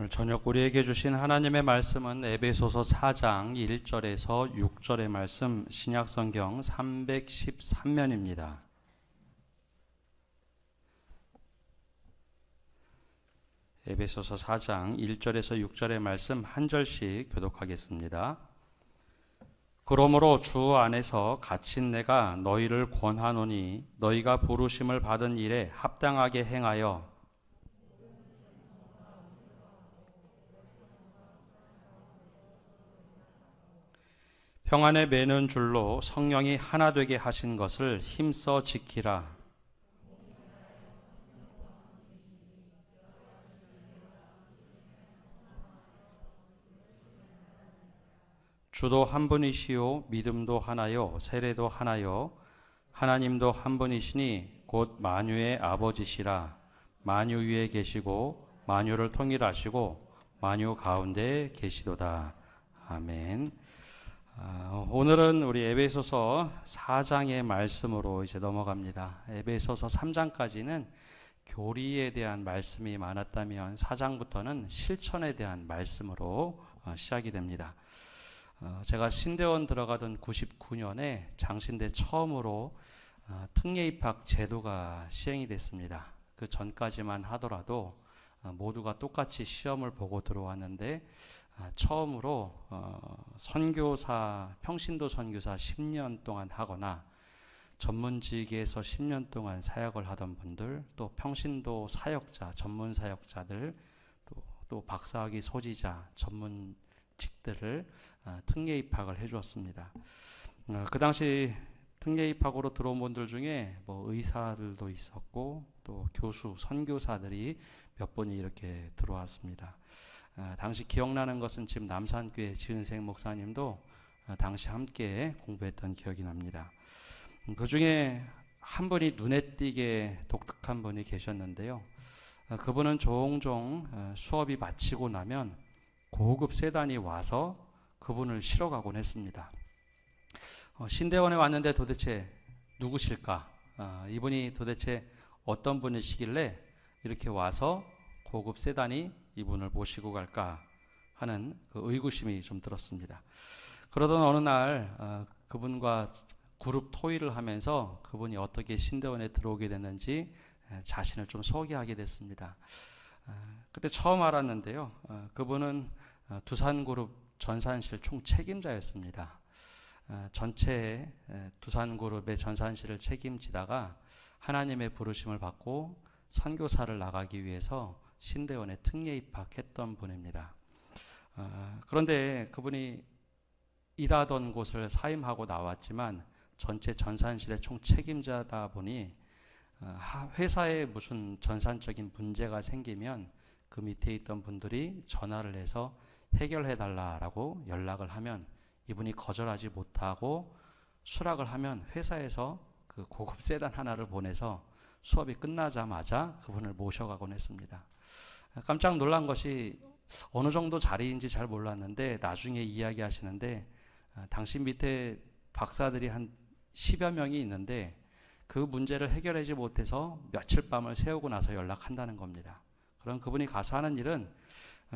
오늘 저녁 우리에게 주신 하나님의 말씀은 에베소서 4장 1절에서 6절의 말씀, 신약성경 313면입니다. 에베소서 4장 1절에서 6절의 말씀 한 절씩 교독하겠습니다. 그러므로 주 안에서 갇힌 내가 너희를 권하노니 너희가 부르심을 받은 일에 합당하게 행하여 평안에 매는 줄로 성령이 하나 되게 하신 것을 힘써 지키라. 주도 한 분이시요 믿음도 하나요 세례도 하나요 하나님도 한 분이시니 곧 만유의 아버지시라. 만유 위에 계시고 만유를 통일하시고 만유 가운데 계시도다. 아멘. 오늘은 우리 에베소서 4장의 말씀으로 이제 넘어갑니다. 에베소서 3장까지는 교리에 대한 말씀이 많았다면 4장부터는 실천에 대한 말씀으로 시작이 됩니다. 제가 신대원 들어가던 99년에 장신대 처음으로 특례 입학 제도가 시행이 됐습니다. 그 전까지만 하더라도 모두가 똑같이 시험을 보고 들어왔는데 처음으로 선교사, 평신도 선교사 10년 동안 하거나 전문직에서 10년 동안 사역을 하던 분들, 또 평신도 사역자, 전문 사역자들, 또 박사학위 소지자, 전문직들을 특례 입학을 해주었습니다. 그 당시 특례 입학으로 들어온 분들 중에 뭐 의사들도 있었고 또 교수, 선교사들이 몇 분이 이렇게 들어왔습니다. 당시 기억나는 것은 지금 남산교회 지은생 목사님도 당시 함께 공부했던 기억이 납니다. 그 중에 한 분이 눈에 띄게 독특한 분이 계셨는데요. 그분은 종종 수업이 마치고 나면 고급 세단이 와서 그분을 실어 가곤 했습니다. 신대원에 왔는데 도대체 누구실까? 이분이 도대체 어떤 분이시길래 이렇게 와서 고급 세단이 이분을 모시고 갈까 하는 그 의구심이 좀 들었습니다. 그러던 어느 날 그분과 그룹 토의를 하면서 그분이 어떻게 신대원에 들어오게 됐는지 자신을 좀 소개하게 됐습니다. 그때 처음 알았는데요. 그분은 두산그룹 전산실 총책임자였습니다. 전체 두산그룹의 전산실을 책임지다가 하나님의 부르심을 받고 선교사를 나가기 위해서 신대원에 특례 입학했던 분입니다. 그런데 그분이 일하던 곳을 사임하고 나왔지만 전체 전산실의 총책임자다 보니 회사에 무슨 전산적인 문제가 생기면 그 밑에 있던 분들이 전화를 해서 해결해달라고 연락을 하면 이분이 거절하지 못하고 수락을 하면 회사에서 그 고급 세단 하나를 보내서 수업이 끝나자마자 그분을 모셔가곤 했습니다. 깜짝 놀란 것이 어느 정도 자리인지 잘 몰랐는데 나중에 이야기하시는데 당신 밑에 박사들이 한 10여 명이 있는데 그 문제를 해결하지 못해서 며칠 밤을 새우고 나서 연락한다는 겁니다. 그럼 그분이 가서 하는 일은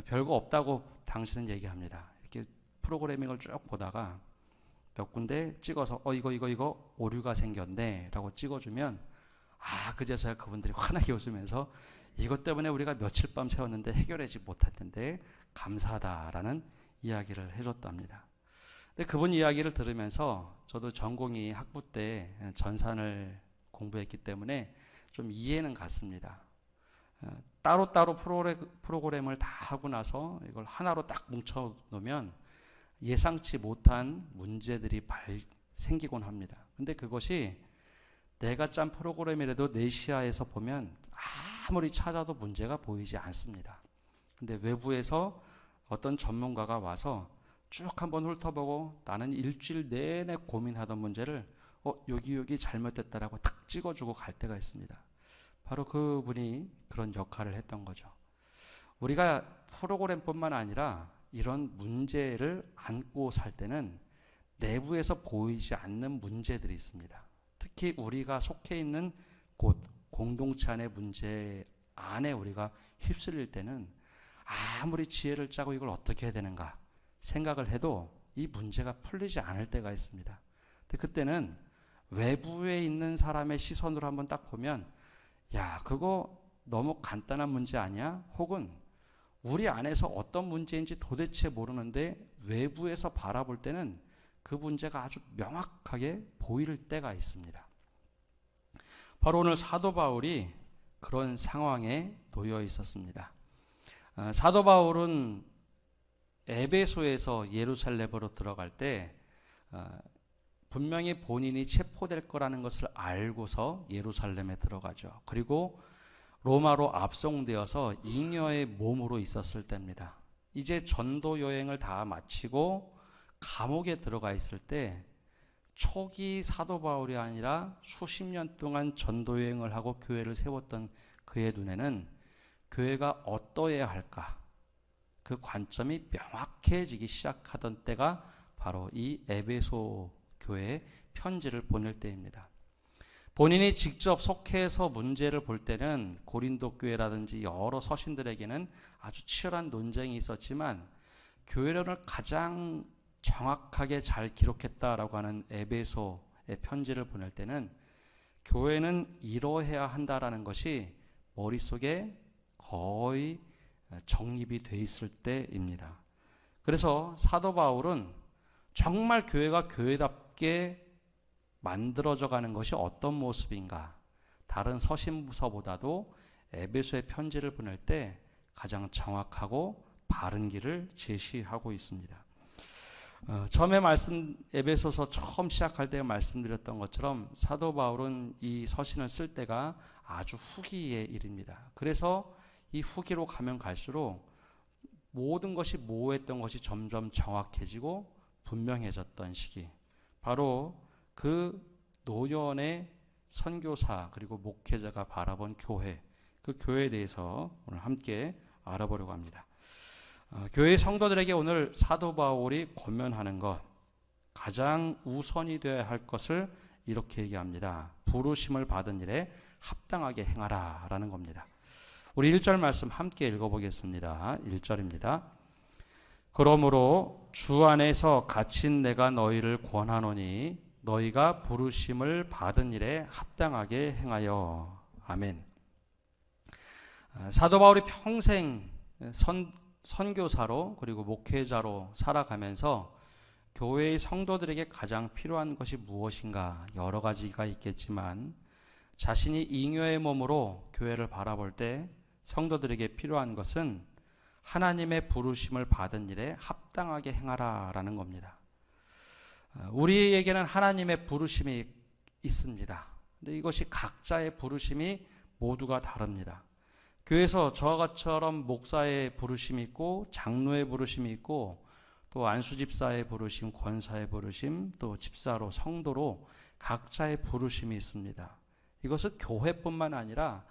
별거 없다고 당신은 얘기합니다. 이렇게 프로그래밍을 쭉 보다가 몇 군데 찍어서 이거 오류가 생겼네 라고 찍어주면 그제서야 그분들이 환하게 웃으면서 이것 때문에 우리가 며칠 밤 새웠는데 해결하지 못했는데 감사하다라는 이야기를 해줬답니다. 근데 그분 이야기를 들으면서 저도 전공이 학부 때 전산을 공부했기 때문에 좀 이해는 갔습니다. 따로따로 프로그램을 다 하고 나서 이걸 하나로 딱 뭉쳐 놓으면 예상치 못한 문제들이 생기곤 합니다. 근데 그것이 내가 짠 프로그램이라도 내 시야에서 보면 아무리 찾아도 문제가 보이지 않습니다. 근데 외부에서 어떤 전문가가 와서 쭉 한번 훑어보고 나는 일주일 내내 고민하던 문제를 여기 잘못됐다라고 탁 찍어주고 갈 때가 있습니다. 바로 그분이 그런 역할을 했던 거죠. 우리가 프로그램뿐만 아니라 이런 문제를 안고 살 때는 내부에서 보이지 않는 문제들이 있습니다. 특히 우리가 속해 있는 곳, 공동체 안의 문제 안에 우리가 휩쓸릴 때는 아무리 지혜를 짜고 이걸 어떻게 해야 되는가 생각을 해도 이 문제가 풀리지 않을 때가 있습니다. 근데 그때는 외부에 있는 사람의 시선으로 한번 딱 보면 야, 그거 너무 간단한 문제 아니야? 혹은 우리 안에서 어떤 문제인지 도대체 모르는데 외부에서 바라볼 때는 그 문제가 아주 명확하게 보일 때가 있습니다. 바로 오늘 사도 바울이 그런 상황에 놓여 있었습니다. 사도 바울은 에베소에서 예루살렘으로 들어갈 때 분명히 본인이 체포될 거라는 것을 알고서 예루살렘에 들어가죠. 그리고 로마로 압송되어서 잉여의 몸으로 있었을 때입니다. 이제 전도 여행을 다 마치고 감옥에 들어가 있을 때 초기 사도 바울이 아니라 수십 년 동안 전도 여행을 하고 교회를 세웠던 그의 눈에는 교회가 어떠해야 할까? 그 관점이 명확해지기 시작하던 때가 바로 이 에베소 교회에 편지를 보낼 때입니다. 본인이 직접 속해서 문제를 볼 때는 고린도 교회라든지 여러 서신들에게는 아주 치열한 논쟁이 있었지만 교회론을 가장 정확하게 잘 기록했다라고 하는 에베소의 편지를 보낼 때는 교회는 이러해야 한다라는 것이 머릿속에 거의 정립이 돼 있을 때입니다. 그래서 사도 바울은 정말 교회가 교회답게 만들어져 가는 것이 어떤 모습인가, 다른 서신서보다도 에베소의 편지를 보낼 때 가장 정확하고 바른 길을 제시하고 있습니다. 처음에 에베소서 처음 시작할 때 말씀드렸던 것처럼 사도 바울은 이 서신을 쓸 때가 아주 후기의 일입니다. 그래서 이 후기로 가면 갈수록 모든 것이 모호했던 것이 점점 정확해지고 분명해졌던 시기, 바로 그 노년의 선교사 그리고 목회자가 바라본 교회, 그 교회에 대해서 오늘 함께 알아보려고 합니다. 교회 성도들에게 오늘 사도 바울이 권면하는 것, 가장 우선이 되어야 할 것을 이렇게 얘기합니다. 부르심을 받은 일에 합당하게 행하라 라는 겁니다. 우리 1절 말씀 함께 읽어보겠습니다. 1절입니다. 그러므로 주 안에서 갇힌 내가 너희를 권하노니 너희가 부르심을 받은 일에 합당하게 행하여. 아멘. 사도 바울이 평생 선교사로 그리고 목회자로 살아가면서 교회의 성도들에게 가장 필요한 것이 무엇인가, 여러 가지가 있겠지만 자신이 잉여의 몸으로 교회를 바라볼 때 성도들에게 필요한 것은 하나님의 부르심을 받은 일에 합당하게 행하라 라는 겁니다. 우리에게는 하나님의 부르심이 있습니다. 근데 이것이 각자의 부르심이 모두가 다릅니다. 교회에서 저와 같이처럼 목사의 부르심이 있고 장로의 부르심이 있고 또 안수집사의 부르심, 권사의 부르심, 또 집사로, 성도로 각자의 부르심이 있습니다. 이것은 교회뿐만 아니라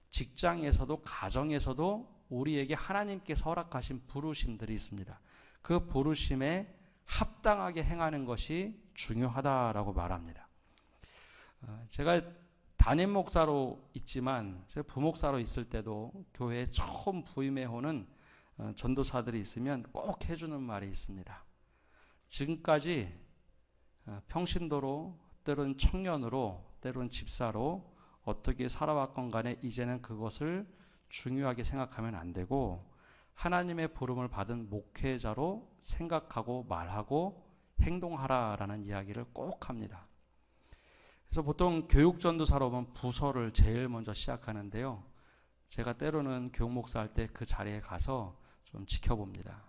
직장에서도 가정에서도 우리에게 하나님께서 허락하신 부르심들이 있습니다. 그 부르심에 합당하게 행하는 것이 중요하다라고 말합니다. 제가 담임 목사로 있지만 제가 부목사로 있을 때도 교회에 처음 부임해 오는 전도사들이 있으면 꼭 해주는 말이 있습니다. 지금까지 평신도로, 때로는 청년으로, 때로는 집사로 어떻게 살아왔건 간에 이제는 그것을 중요하게 생각하면 안 되고 하나님의 부름을 받은 목회자로 생각하고 말하고 행동하라라는 이야기를 꼭 합니다. 그래서 보통 교육전도사로 보면 부서를 제일 먼저 시작하는데요. 제가 때로는 교육 목사할 때 그 자리에 가서 좀 지켜봅니다.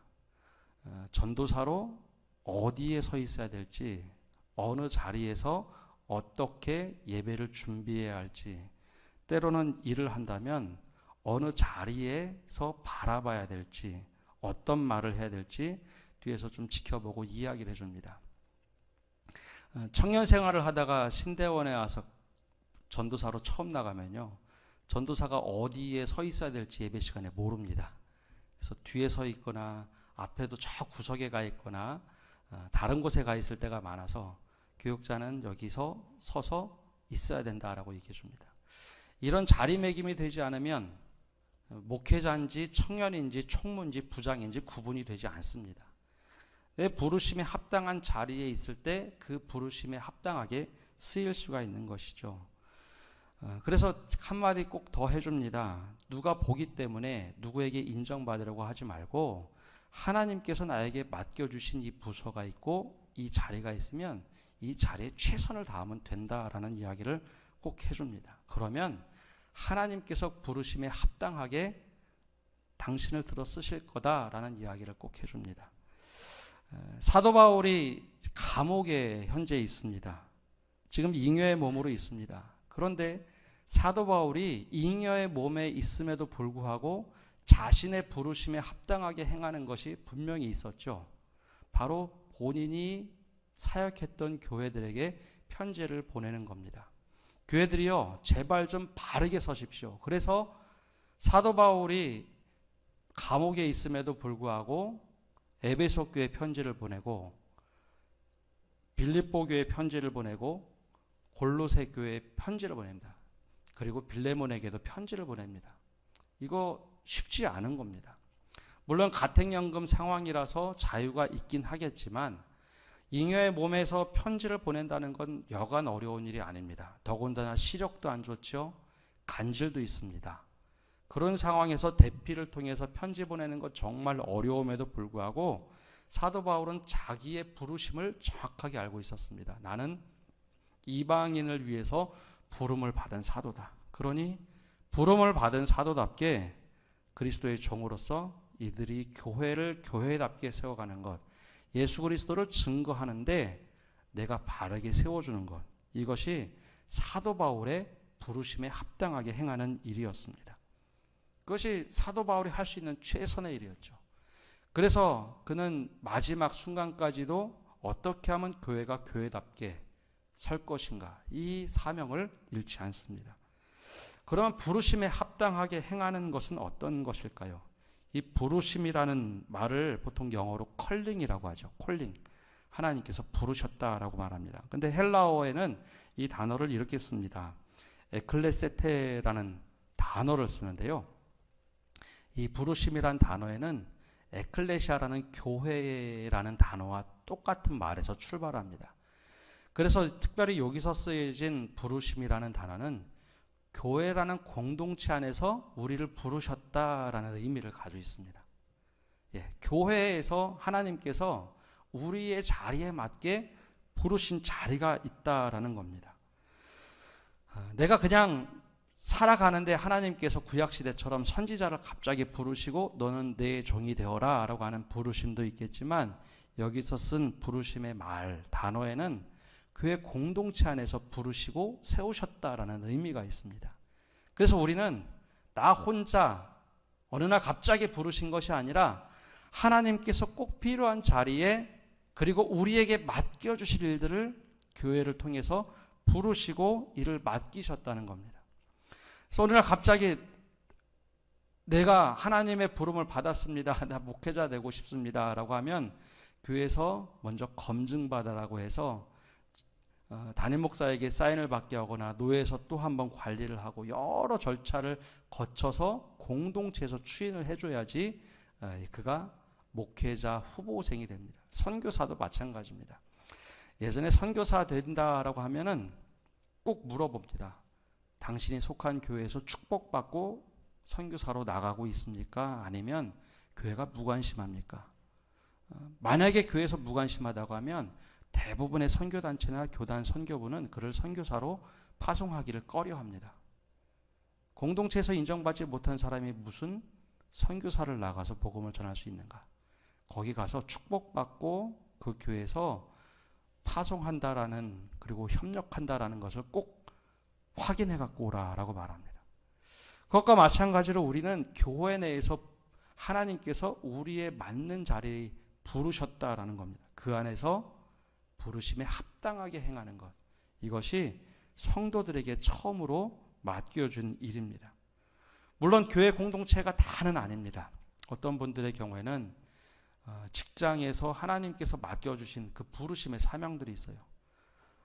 전도사로 어디에 서 있어야 될지, 어느 자리에서 어떻게 예배를 준비해야 할지, 때로는 일을 한다면 어느 자리에서 바라봐야 될지, 어떤 말을 해야 될지 뒤에서 좀 지켜보고 이야기를 해줍니다. 청년 생활을 하다가 신대원에 와서 전도사로 처음 나가면요, 전도사가 어디에 서 있어야 될지 예배 시간에 모릅니다. 그래서 뒤에 서 있거나 앞에도 저 구석에 가 있거나 다른 곳에 가 있을 때가 많아서 교육자는 여기서 서서 있어야 된다라고 얘기해 줍니다. 이런 자리매김이 되지 않으면 목회자인지 청년인지 총무인지 부장인지 구분이 되지 않습니다. 내 부르심에 합당한 자리에 있을 때 그 부르심에 합당하게 쓰일 수가 있는 것이죠. 그래서 한마디 꼭 더 해줍니다. 누가 보기 때문에 누구에게 인정받으려고 하지 말고 하나님께서 나에게 맡겨주신 이 부서가 있고 이 자리가 있으면 이 자리에 최선을 다하면 된다라는 이야기를 꼭 해줍니다. 그러면 하나님께서 부르심에 합당하게 당신을 들어 쓰실 거다라는 이야기를 꼭 해줍니다. 사도 바울이 감옥에 현재 있습니다. 지금 잉여의 몸으로 있습니다. 그런데 사도 바울이 잉여의 몸에 있음에도 불구하고 자신의 부르심에 합당하게 행하는 것이 분명히 있었죠. 바로 본인이 사역했던 교회들에게 편지를 보내는 겁니다. 교회들이요, 제발 좀 바르게 서십시오. 그래서 사도 바울이 감옥에 있음에도 불구하고 에베소 교회 편지를 보내고 빌립보 교회 편지를 보내고 골로새 교회에 편지를 보냅니다. 그리고 빌레몬에게도 편지를 보냅니다. 이거 쉽지 않은 겁니다. 물론 가택연금 상황이라서 자유가 있긴 하겠지만 잉여의 몸에서 편지를 보낸다는 건 여간 어려운 일이 아닙니다. 더군다나 시력도 안 좋죠. 간질도 있습니다. 그런 상황에서 대피를 통해서 편지 보내는 것 정말 어려움에도 불구하고 사도 바울은 자기의 부르심을 정확하게 알고 있었습니다. 나는 이방인을 위해서 부름을 받은 사도다. 그러니 부름을 받은 사도답게 그리스도의 종으로서 이들이 교회를 교회답게 세워가는 것, 예수 그리스도를 증거하는데 내가 바르게 세워주는 것, 이것이 사도 바울의 부르심에 합당하게 행하는 일이었습니다. 그것이 사도 바울이 할 수 있는 최선의 일이었죠. 그래서 그는 마지막 순간까지도 어떻게 하면 교회가 교회답게 설 것인가, 이 사명을 잃지 않습니다. 그러면 부르심에 합당하게 행하는 것은 어떤 것일까요? 이 부르심이라는 말을 보통 영어로 컬링이라고 하죠. 콜링. 하나님께서 부르셨다라고 말합니다. 근데 헬라어에는 이 단어를 이렇게 씁니다. 에클레세테라는 단어를 쓰는데요. 이 부르심이란 단어에는 에클레시아라는 교회라는 단어와 똑같은 말에서 출발합니다. 그래서 특별히 여기서 쓰여진 부르심이라는 단어는 교회라는 공동체 안에서 우리를 부르셨다라는 의미를 가지고 있습니다. 교회에서 하나님께서 우리의 자리에 맞게 부르신 자리가 있다라는 겁니다. 내가 그냥 살아가는데 하나님께서 구약시대처럼 선지자를 갑자기 부르시고 너는 내 종이 되어라 라고 하는 부르심도 있겠지만 여기서 쓴 부르심의 말, 단어에는 교회 공동체 안에서 부르시고 세우셨다라는 의미가 있습니다. 그래서 우리는 나 혼자 어느 날 갑자기 부르신 것이 아니라 하나님께서 꼭 필요한 자리에 그리고 우리에게 맡겨주실 일들을 교회를 통해서 부르시고 일을 맡기셨다는 겁니다. 그래서 어느 날 갑자기 내가 하나님의 부름을 받았습니다. 나 목회자 되고 싶습니다. 라고 하면 교회에서 먼저 검증받으라고 해서 담임 목사에게 사인을 받게 하거나 노회에서 또 한 번 관리를 하고 여러 절차를 거쳐서 공동체에서 추인을 해줘야지 그가 목회자 후보생이 됩니다. 선교사도 마찬가지입니다. 예전에 선교사 된다라고 하면은 꼭 물어봅니다. 당신이 속한 교회에서 축복받고 선교사로 나가고 있습니까? 아니면 교회가 무관심합니까? 만약에 교회에서 무관심하다고 하면 대부분의 선교단체나 교단 선교부는 그를 선교사로 파송하기를 꺼려합니다. 공동체에서 인정받지 못한 사람이 무슨 선교사를 나가서 복음을 전할 수 있는가? 거기 가서 축복받고 그 교회에서 파송한다라는 그리고 협력한다라는 것을 꼭 확인해 갖고 오라라고 말합니다. 그것과 마찬가지로 우리는 교회 내에서 하나님께서 우리의 맞는 자리에 부르셨다라는 겁니다. 그 안에서 부르심에 합당하게 행하는 것, 이것이 성도들에게 처음으로 맡겨준 일입니다. 물론 교회 공동체가 다는 아닙니다. 어떤 분들의 경우에는 직장에서 하나님께서 맡겨주신 그 부르심의 사명들이 있어요.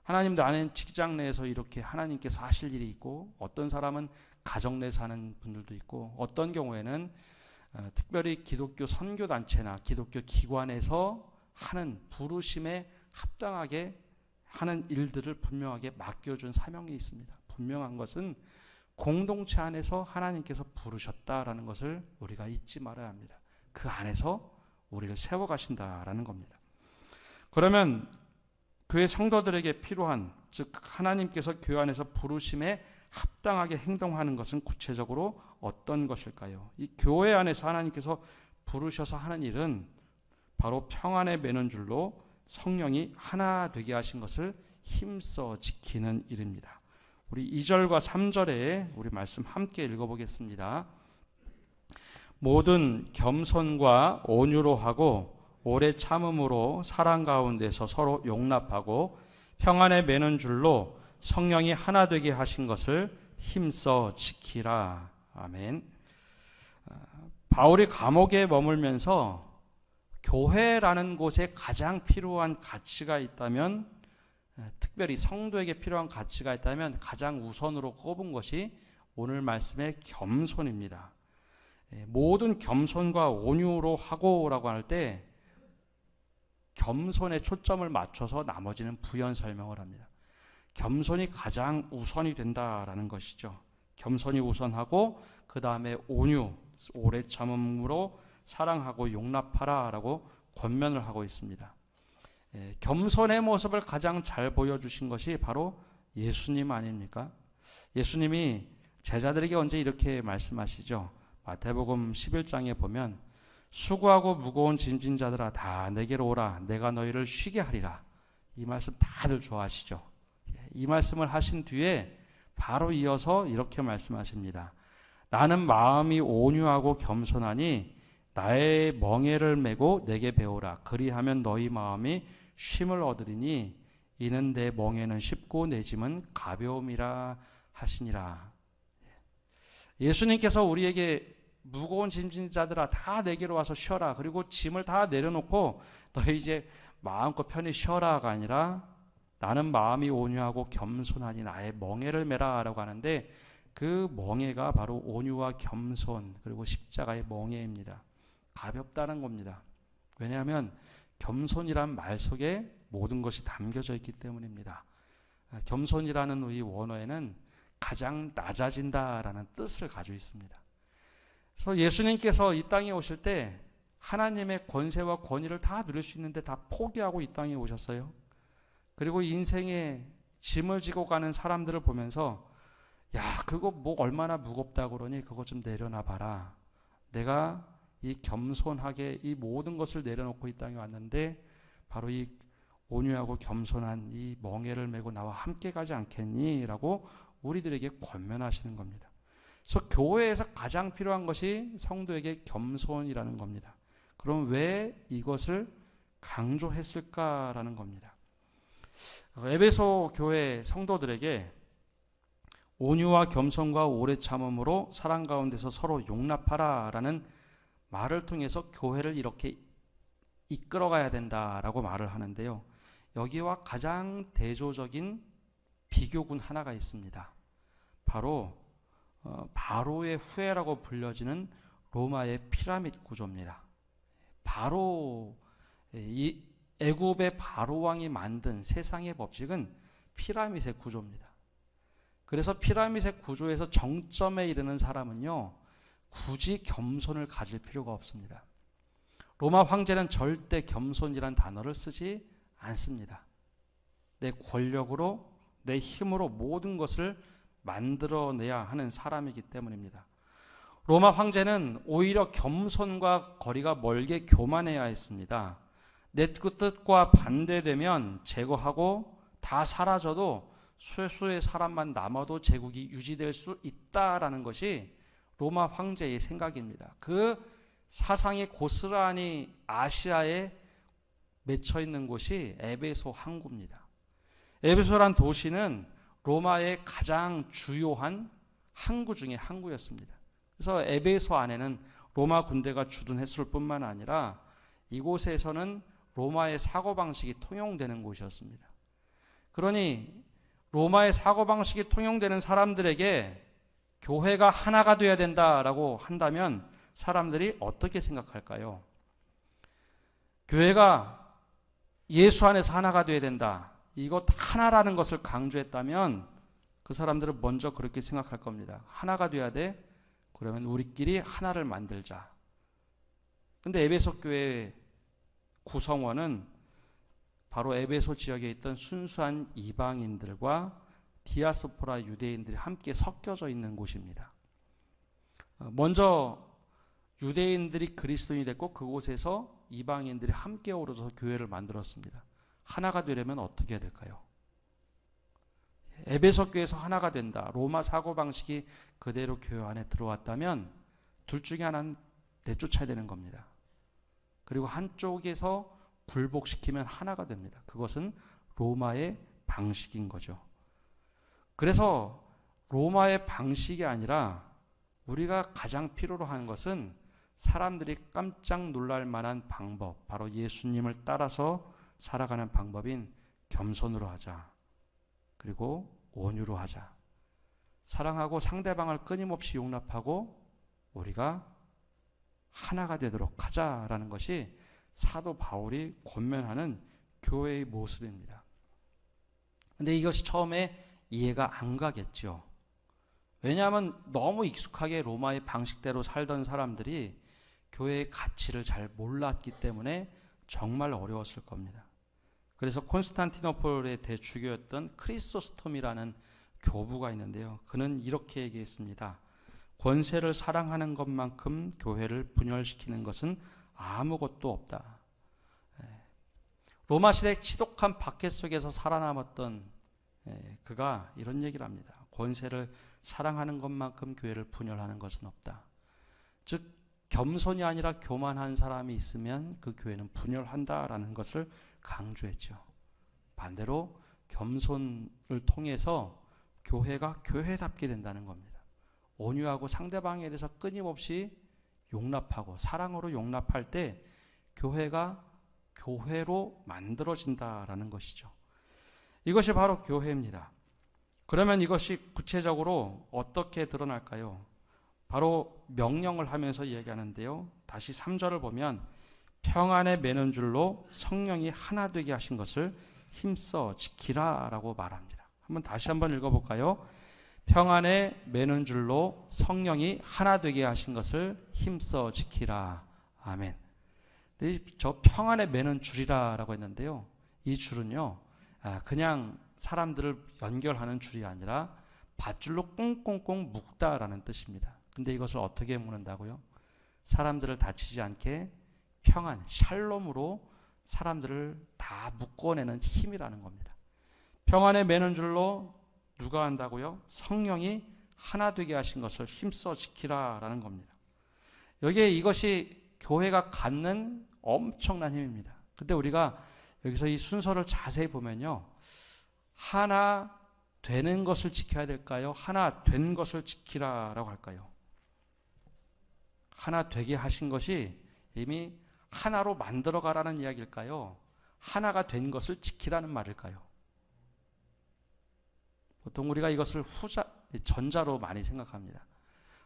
하나님도 아는 직장 내에서 이렇게 하나님께서 하실 일이 있고, 어떤 사람은 가정 내 사는 분들도 있고, 어떤 경우에는 특별히 기독교 선교단체나 기독교 기관에서 하는 부르심에 합당하게 하는 일들을 분명하게 맡겨준 사명이 있습니다. 분명한 것은 공동체 안에서 하나님께서 부르셨다라는 것을 우리가 잊지 말아야 합니다. 그 안에서 우리를 세워가신다라는 겁니다. 그러면 교회 성도들에게 필요한, 즉 하나님께서 교회 안에서 부르심에 합당하게 행동하는 것은 구체적으로 어떤 것일까요? 이 교회 안에서 하나님께서 부르셔서 하는 일은 바로 평안에 매는 줄로 성령이 하나 되게 하신 것을 힘써 지키는 일입니다. 우리 2절과 3절에 우리 말씀 함께 읽어보겠습니다. 모든 겸손과 온유로 하고 오래 참음으로 사랑 가운데서 서로 용납하고 평안에 매는 줄로 성령이 하나 되게 하신 것을 힘써 지키라. 아멘. 바울이 감옥에 머물면서 교회라는 곳에 가장 필요한 가치가 있다면, 특별히 성도에게 필요한 가치가 있다면 가장 우선으로 꼽은 것이 오늘 말씀의 겸손입니다. 모든 겸손과 온유로 하고라고 할 때 겸손에 초점을 맞춰서 나머지는 부연 설명을 합니다. 겸손이 가장 우선이 된다라는 것이죠. 겸손이 우선하고 그 다음에 온유, 오래 참음으로 사랑하고 용납하라 라고 권면을 하고 있습니다. 겸손의 모습을 가장 잘 보여주신 것이 바로 예수님 아닙니까? 예수님이 제자들에게 언제 이렇게 말씀하시죠. 마태복음 11장에 보면 수고하고 무거운 짐진 자들아 다 내게로 오라 내가 너희를 쉬게 하리라. 이 말씀 다들 좋아하시죠. 이 말씀을 하신 뒤에 바로 이어서 이렇게 말씀하십니다. 나는 마음이 온유하고 겸손하니 나의 멍에를 메고 내게 배우라. 그리하면 너희 마음이 쉼을 얻으리니 이는 내 멍에는 쉽고 내 짐은 가벼움이라 하시니라. 예수님께서 우리에게 무거운 짐진 자들아 다 내게로 와서 쉬어라. 그리고 짐을 다 내려놓고 너희 이제 마음껏 편히 쉬어라가 아니라 나는 마음이 온유하고 겸손하니 나의 멍에를 메라 라고 하는데, 그 멍에가 바로 온유와 겸손 그리고 십자가의 멍에입니다. 가볍다는 겁니다. 왜냐하면 겸손이란 말 속에 모든 것이 담겨져 있기 때문입니다. 겸손이라는 이 원어에는 가장 낮아진다라는 뜻을 가지고 있습니다. 그래서 예수님께서 이 땅에 오실 때 하나님의 권세와 권위를 다 누릴 수 있는데 다 포기하고 이 땅에 오셨어요. 그리고 인생의 짐을 지고 가는 사람들을 보면서 야, 그거 뭐 얼마나 무겁다 그러니 그거 좀 내려놔 봐라. 내가 이 겸손하게 이 모든 것을 내려놓고 이 땅에 왔는데 바로 이 온유하고 겸손한 이 멍에를 메고 나와 함께 가지 않겠니? 라고 우리들에게 권면하시는 겁니다. 그래서 교회에서 가장 필요한 것이 성도에게 겸손이라는 겁니다. 그럼 왜 이것을 강조했을까라는 겁니다. 에베소 교회 성도들에게 온유와 겸손과 오래 참음으로 사랑 가운데서 서로 용납하라 라는 말을 통해서 교회를 이렇게 이끌어가야 된다라고 말을 하는데요. 여기와 가장 대조적인 비교군 하나가 있습니다. 바로 바로의 후예라고 불려지는 로마의 피라미드 구조입니다. 바로 이 애굽의 바로 왕이 만든 세상의 법칙은 피라미드의 구조입니다. 그래서 피라미드의 구조에서 정점에 이르는 사람은요, 굳이 겸손을 가질 필요가 없습니다. 로마 황제는 절대 겸손이란 단어를 쓰지 않습니다. 내 권력으로, 내 힘으로 모든 것을 만들어내야 하는 사람이기 때문입니다. 로마 황제는 오히려 겸손과 거리가 멀게 교만해야 했습니다. 내 뜻과 반대되면 제거하고 다 사라져도 수의 사람만 남아도 제국이 유지될 수 있다라는 것이 로마 황제의 생각입니다. 그 사상이 고스란히 아시아에 맺혀 있는 곳이 에베소 항구입니다. 에베소란 도시는 로마의 가장 주요한 항구 중에 항구였습니다. 그래서 에베소 안에는 로마 군대가 주둔했을 뿐만 아니라 이곳에서는 로마의 사고방식이 통용되는 곳이었습니다. 그러니 로마의 사고방식이 통용되는 사람들에게 교회가 하나가 되어야 된다라고 한다면 사람들이 어떻게 생각할까요? 교회가 예수 안에서 하나가 되어야 된다. 이것 하나라는 것을 강조했다면 그 사람들은 먼저 그렇게 생각할 겁니다. 하나가 돼야 돼? 그러면 우리끼리 하나를 만들자. 근데 에베소 교회의 구성원은 바로 에베소 지역에 있던 순수한 이방인들과 디아스포라 유대인들이 함께 섞여져 있는 곳입니다. 먼저 유대인들이 그리스도인이 됐고 그곳에서 이방인들이 함께 어우러져서 교회를 만들었습니다. 하나가 되려면 어떻게 해야 될까요? 에베소 교회에서 하나가 된다. 로마 사고방식이 그대로 교회 안에 들어왔다면 둘 중에 하나는 내쫓아야 되는 겁니다. 그리고 한쪽에서 굴복시키면 하나가 됩니다. 그것은 로마의 방식인 거죠. 그래서 로마의 방식이 아니라 우리가 가장 필요로 하는 것은 사람들이 깜짝 놀랄 만한 방법, 바로 예수님을 따라서 살아가는 방법인 겸손으로 하자. 그리고 온유로 하자. 사랑하고 상대방을 끊임없이 용납하고 우리가 하나가 되도록 하자라는 것이 사도 바울이 권면하는 교회의 모습입니다. 근데 이것이 처음에 이해가 안 가겠죠. 왜냐하면 너무 익숙하게 로마의 방식대로 살던 사람들이 교회의 가치를 잘 몰랐기 때문에 정말 어려웠을 겁니다. 그래서 콘스탄티노폴의 대주교였던 크리소스톰이라는 교부가 있는데요. 그는 이렇게 얘기했습니다. 권세를 사랑하는 것만큼 교회를 분열시키는 것은 아무것도 없다. 로마 시대 지독한 박해 속에서 살아남았던 그가 이런 얘기를 합니다. 권세를 사랑하는 것만큼 교회를 분열하는 것은 없다. 즉 겸손이 아니라 교만한 사람이 있으면 그 교회는 분열한다라는 것을 강조했죠. 반대로 겸손을 통해서 교회가 교회답게 된다는 겁니다. 온유하고 상대방에 대해서 끊임없이 용납하고 사랑으로 용납할 때 교회가 교회로 만들어진다라는 것이죠. 이것이 바로 교회입니다. 그러면 이것이 구체적으로 어떻게 드러날까요? 바로 명령을 하면서 이야기하는데요. 다시 3절을 보면 평안에 매는 줄로 성령이 하나 되게 하신 것을 힘써 지키라 라고 말합니다. 다시 한번 읽어볼까요? 평안에 매는 줄로 성령이 하나 되게 하신 것을 힘써 지키라. 아멘. 저 평안에 매는 줄이라 라고 했는데요. 이 줄은요, 그냥 사람들을 연결하는 줄이 아니라 밧줄로 꽁꽁꽁 묶다라는 뜻입니다. 근데 이것을 어떻게 묶는다고요? 사람들을 다치지 않게 평안, 샬롬으로 사람들을 다 묶어내는 힘이라는 겁니다. 평안에 매는 줄로 누가 한다고요? 성령이 하나 되게 하신 것을 힘써 지키라라는 겁니다. 여기에 이것이 교회가 갖는 엄청난 힘입니다. 근데 우리가 여기서 이 순서를 자세히 보면요. 하나 되는 것을 지켜야 될까요? 하나 된 것을 지키라라고 할까요? 하나 되게 하신 것이 이미 하나로 만들어 가라는 이야기일까요? 하나가 된 것을 지키라는 말일까요? 보통 우리가 이것을 전자로 많이 생각합니다.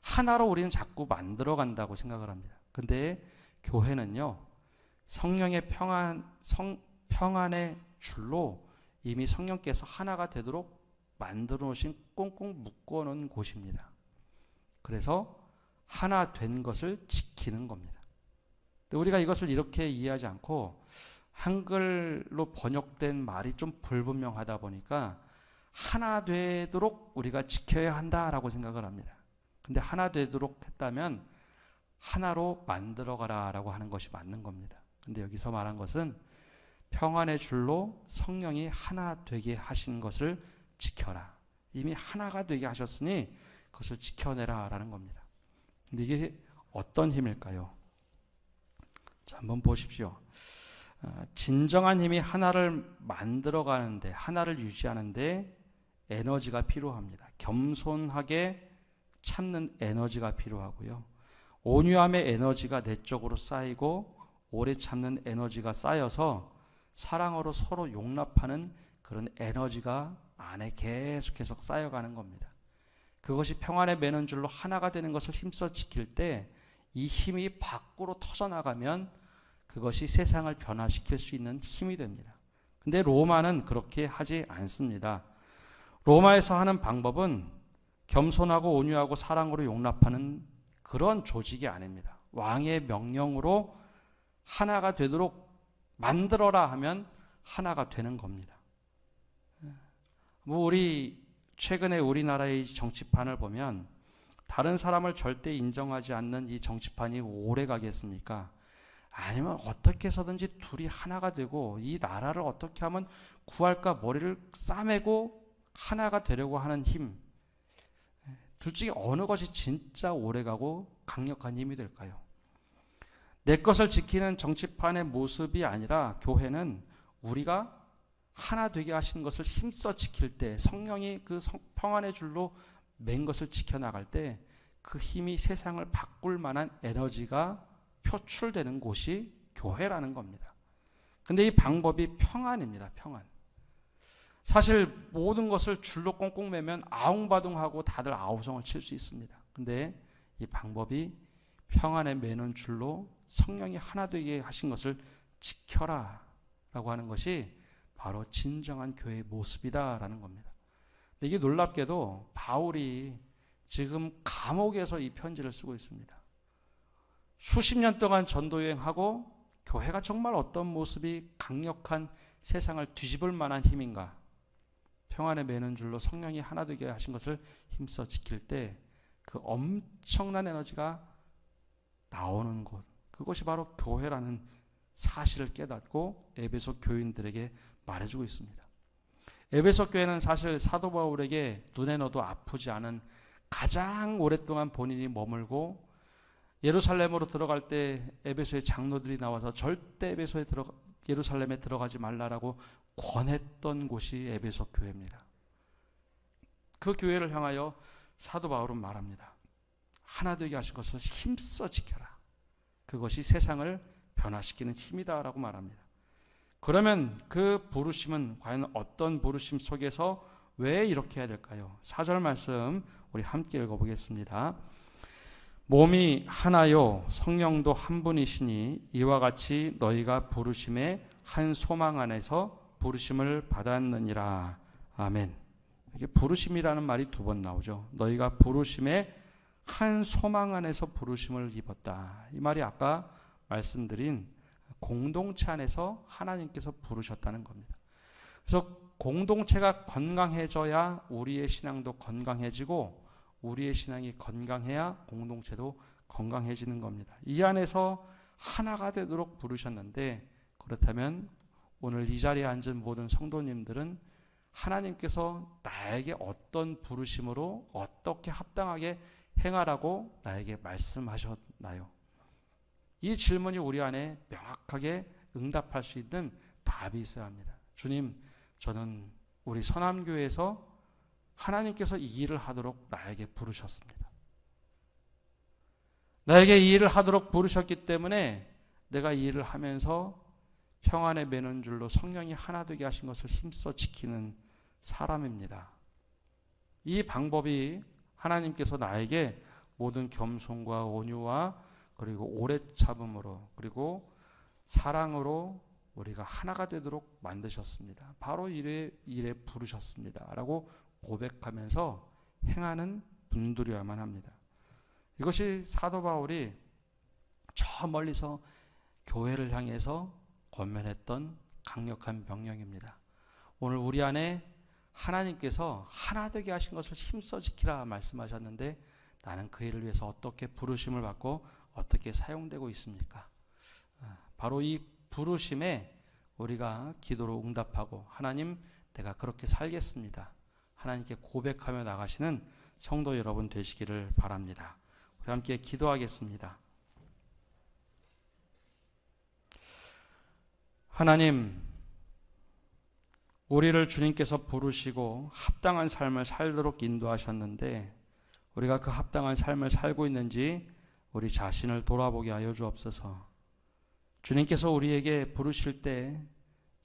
하나로 우리는 자꾸 만들어 간다고 생각을 합니다. 근데 교회는요, 성령의 평안의 줄로 이미 성령께서 하나가 되도록 만들어 놓으신 꽁꽁 묶어 놓은 곳입니다. 그래서 하나 된 것을 지키는 겁니다. 근데 우리가 이것을 이렇게 이해하지 않고 한글로 번역된 말이 좀 불분명하다 보니까 하나 되도록 우리가 지켜야 한다라고 생각을 합니다. 근데 하나 되도록 했다면 하나로 만들어가라라고 하는 것이 맞는 겁니다. 근데 여기서 말한 것은 평안의 줄로 성령이 하나 되게 하신 것을 지켜라. 이미 하나가 되게 하셨으니 그것을 지켜내라라는 겁니다. 근데 이게 어떤 힘일까요? 자, 한번 보십시오. 진정한 힘이 하나를 만들어가는데, 하나를 유지하는데 에너지가 필요합니다. 겸손하게 참는 에너지가 필요하고요. 온유함의 에너지가 내적으로 쌓이고 오래 참는 에너지가 쌓여서 사랑으로 서로 용납하는 그 그런 에너지가 안에 계속 쌓여가는 겁니다. 그것이 평안에 매는 줄로 하나가 되는 것을 힘써 지킬 때 이 힘이 밖으로 터져나가면 그것이 세상을 변화시킬 수 있는 힘이 됩니다. 근데 로마는 그렇게 하지 않습니다. 로마에서 하는 방법은 겸손하고 온유하고 사랑으로 용납하는 그런 조직이 아닙니다. 왕의 명령으로 하나가 되도록 만들어라 하면 하나가 되는 겁니다. 우리 최근에 우리나라의 정치판을 보면 다른 사람을 절대 인정하지 않는 이 정치판이 오래 가겠습니까? 아니면 어떻게 해서든지 둘이 하나가 되고 이 나라를 어떻게 하면 구할까 머리를 싸매고 하나가 되려고 하는 힘, 둘 중에 어느 것이 진짜 오래가고 강력한 힘이 될까요? 내 것을 지키는 정치판의 모습이 아니라 교회는 우리가 하나 되게 하신 것을 힘써 지킬 때, 성령이 그 평안의 줄로 맨 것을 지켜나갈 때 그 힘이 세상을 바꿀 만한 에너지가 표출되는 곳이 교회라는 겁니다. 근데 이 방법이 평안입니다. 평안. 사실 모든 것을 줄로 꽁꽁 매면 아웅바둥하고 다들 아우성을 칠 수 있습니다. 근데 이 방법이 평안에 매는 줄로 성령이 하나 되게 하신 것을 지켜라 라고 하는 것이 바로 진정한 교회의 모습이다라는 겁니다. 근데 이게 놀랍게도 바울이 지금 감옥에서 이 편지를 쓰고 있습니다. 수십 년 동안 전도여행하고 교회가 정말 어떤 모습이 강력한 세상을 뒤집을 만한 힘인가, 평안에 매는 줄로 성령이 하나 되게 하신 것을 힘써 지킬 때 그 엄청난 에너지가 나오는 곳, 그것이 바로 교회라는 사실을 깨닫고 에베소 교인들에게 말해주고 있습니다. 에베소 교회는 사실 사도 바울에게 눈에 넣어도 아프지 않은 가장 오랫동안 본인이 머물고 예루살렘으로 들어갈 때 에베소의 장로들이 나와서 절대 예루살렘에 들어가지 말라라고 권했던 곳이 에베소 교회입니다. 그 교회를 향하여 사도 바울은 말합니다. 하나 되게 하신 것을 힘써 지켜라. 그것이 세상을 변화시키는 힘이다라고 말합니다. 그러면 그 부르심은 과연 어떤 부르심 속에서 왜 이렇게 해야 될까요? 4절 말씀 우리 함께 읽어보겠습니다. 몸이 하나요 성령도 한 분이시니 이와 같이 너희가 부르심의 한 소망 안에서 부르심을 받았느니라. 아멘. 이게 부르심이라는 말이 두 번 나오죠. 너희가 부르심의 한 소망 안에서 부르심을 입었다. 이 말이 아까 말씀드린 공동체 안에서 하나님께서 부르셨다는 겁니다. 그래서 공동체가 건강해져야 우리의 신앙도 건강해지고 우리의 신앙이 건강해야 공동체도 건강해지는 겁니다. 이 안에서 하나가 되도록 부르셨는데, 그렇다면 오늘 이 자리에 앉은 모든 성도님들은 하나님께서 나에게 어떤 부르심으로 어떻게 합당하게 행하라고 나에게 말씀하셨나요? 이 질문이 우리 안에 명확하게 응답할 수 있는 답이 있어야 합니다. 주님, 저는 우리 서남교회에서 하나님께서 이 일을 하도록 나에게 부르셨습니다. 나에게 이 일을 하도록 부르셨기 때문에 내가 이 일을 하면서 평안에 매는 줄로 성령이 하나 되게 하신 것을 힘써 지키는 사람입니다. 이 방법이 하나님께서 나에게 모든 겸손과 온유와 그리고 오래 참음으로 그리고 사랑으로 우리가 하나가 되도록 만드셨습니다. 바로 일에 부르셨습니다. 라고 고백하면서 행하는 분들이어야만 합니다. 이것이 사도 바울이 저 멀리서 교회를 향해서 권면했던 강력한 명령입니다. 오늘 우리 안에 하나님께서 하나 되게 하신 것을 힘써 지키라 말씀하셨는데 나는 그 일을 위해서 어떻게 부르심을 받고 어떻게 사용되고 있습니까? 바로 이 부르심에 우리가 기도로 응답하고 하나님 내가 그렇게 살겠습니다. 하나님께 고백하며 나가시는 성도 여러분 되시기를 바랍니다. 우리 함께 기도하겠습니다. 하나님, 우리를 주님께서 부르시고 합당한 삶을 살도록 인도하셨는데 우리가 그 합당한 삶을 살고 있는지 우리 자신을 돌아보게 하여 주옵소서. 주님께서 우리에게 부르실 때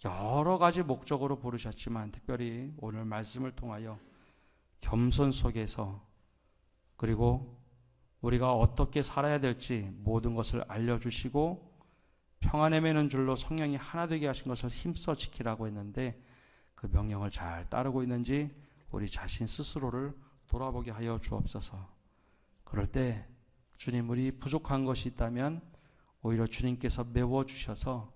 여러 가지 목적으로 부르셨지만 특별히 오늘 말씀을 통하여 겸손 속에서 그리고 우리가 어떻게 살아야 될지 모든 것을 알려주시고 평안에 매는 줄로 성령이 하나 되게 하신 것을 힘써 지키라고 했는데 그 명령을 잘 따르고 있는지 우리 자신 스스로를 돌아보게 하여 주옵소서. 그럴 때 주님, 우리 부족한 것이 있다면 오히려 주님께서 메워주셔서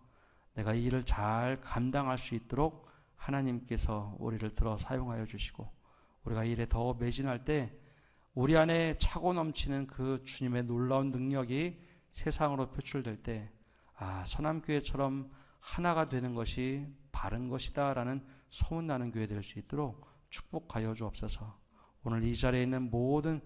내가 이 일을 잘 감당할 수 있도록 하나님께서 우리를 들어 사용하여 주시고 우리가 이 일에 더 매진할 때 우리 안에 차고 넘치는 그 주님의 놀라운 능력이 세상으로 표출될 때 선함교회처럼 하나가 되는 것이 바른 것이다 라는 소문나는 교회 될 수 있도록 축복하여 주옵소서. 오늘 이 자리에 있는 모든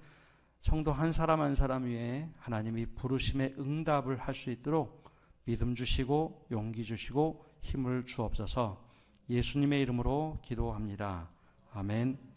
성도 한 사람 한 사람 위에 하나님이 부르심에 응답을 할 수 있도록 믿음 주시고 용기 주시고 힘을 주옵소서. 예수님의 이름으로 기도합니다. 아멘.